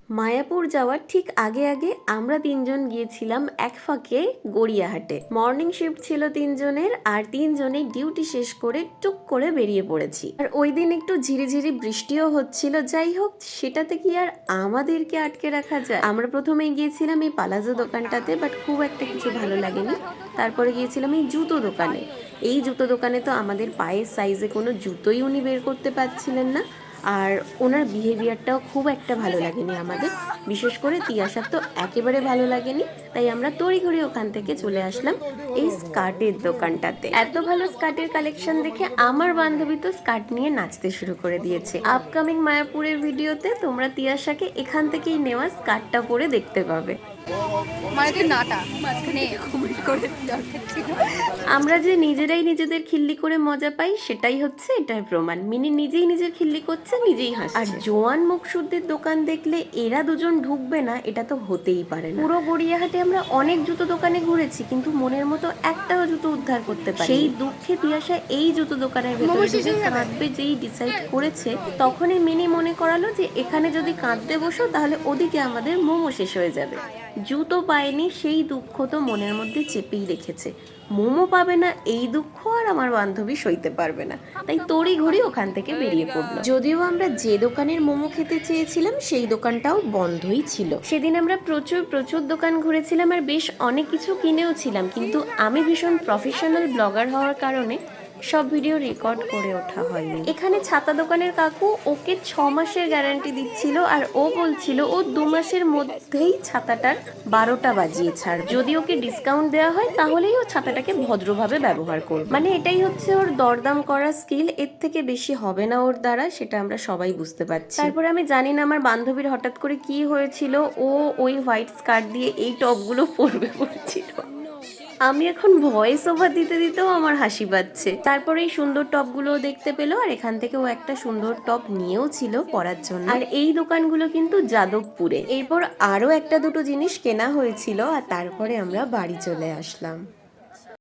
মায়াপুর যাওয়ার ঠিক আগে আগে আমরা তিনজন গিয়েছিলাম এক ফাঁকে গড়িয়াহাটে। মর্নিং শিফট ছিল তিনজনের, আর তিনজনে ডিউটি শেষ করে টুক করে বেরিয়ে পড়েছি। আর ওই দিন একটু ঝিরিঝিরি বৃষ্টিও হচ্ছিল। যাই হোক, সেটাতে কি আর আমাদেরকে আটকে রাখা যায়। আমরা প্রথমেই গিয়েছিলাম এই পালাজো দোকানটাতে, বাট খুব একটা কিছু ভালো লাগেনি। তারপরে গিয়েছিলাম এই জুতো দোকানে। এই জুতো দোকানে তো আমাদের পায়ের সাইজে কোনো জুতোই উনি বের করতে পারছিলেন না, আর ওনার বিহেভিয়ারটাও খুব একটা ভালো লাগেনি আমাদের। বিশেষ করে তিয়াশার তো একেবারে ভালো লাগেনি। তাই আমরা তড়িঘড়ি ওখান থেকে চলে আসলাম এই স্কার্টের দোকানটাতে। এত ভালো স্কার্টের কালেকশন দেখে আমার বান্ধবী তো স্কার্ট নিয়ে নাচতে শুরু করে দিয়েছে। আপকামিং মায়াপুরের ভিডিওতে তোমরা তিয়াশাকে এখান থেকেই নেওয়া স্কার্টটা পরে দেখতে পাবে। আমরা যে নিজেরাই নিজেদের খিল্লি করে মজা পাই, সেটাই হচ্ছে এটার প্রমাণ। মিনি নিজেই নিজের খিল্লি করছে, নিজেই হাসছে। আর জোয়ান মুখশুদ্ধির দোকান দেখলে এরা দুজন ঢুকবে না, এটা তো হতেই পারে না। পুরো গড়িয়াহাটে আমরা অনেক জুতো দোকানে ঘুরেছি, কিন্তু মনের মতো একটাও জুতো উদ্ধার করতে পারি। সেই দুঃখে তিয়াশা এই জুতো দোকানের ভেতরে ঢুকে কাঁদবে যেই ডিসাইড করেছে, তখনই মিনি মনে করালো যে এখানে যদি কাঁদতে বসো তাহলে ওদিকে আমাদের মোমো শেষ হয়ে যাবে। জুতো পায়নি সেই দুঃখ তো মনের মধ্যে চেপেই রেখেছে। মোমো পাবে না এই দুঃখ আর আমার বান্ধবী সইতে পারবে না, তাই তড়ি ঘড়ি ওখান থেকে বেরিয়ে পড়লো। যদিও আমরা যে দোকানের মোমো খেতে চেয়েছিলাম সেই দোকানটাও বন্ধই ছিল। সেদিন আমরা প্রচুর প্রচুর দোকান ঘুরেছিলাম আর বেশ অনেক কিছু কিনেও ছিলাম, কিন্তু আমি ভীষণ প্রফেশনাল ব্লগার হওয়ার কারণে সব ভিডিও রেকর্ড করে ওঠা হয়নি। এখানে ছাতা দোকানের কাকু ওকে 6 মাসের গ্যারান্টি দিচ্ছিল, আর ও বলছিল ও 2 মাসের মধ্যেই ছাতাটার 12টা বাজিয়ে ছাড়। যদি ওকে ডিসকাউন্ট দেওয়া হয় তাহলেই ও ছাতাটাকে ভদ্রভাবে ব্যবহার করবে। মানে এটাই হচ্ছে ওর দরদাম করার স্কিল। এর থেকে বেশি হবে না ওর দ্বারা, সেটা আমরা সবাই বুঝতে পারছি। তারপরে আমি জানি না আমার বান্ধবীর হঠাৎ করে কি হয়েছিল, ও ওই হোয়াইট স্কার্ট দিয়ে এই টপগুলো পরবে বলছিল। আমি এখন ভয়েস ওভার দিতে দিতেও আমার হাসি পাচ্ছে। তারপরে এই সুন্দর টপগুলো দেখতে পেলো, আর এখান থেকে ও একটা সুন্দর টপ নিয়েও ছিল পরার জন্য। আর এই দোকানগুলো কিন্তু যাদবপুরে। এরপর আরো একটা দুটো জিনিস কেনা হয়েছিল, আর তারপরে আমরা বাড়ি চলে আসলাম।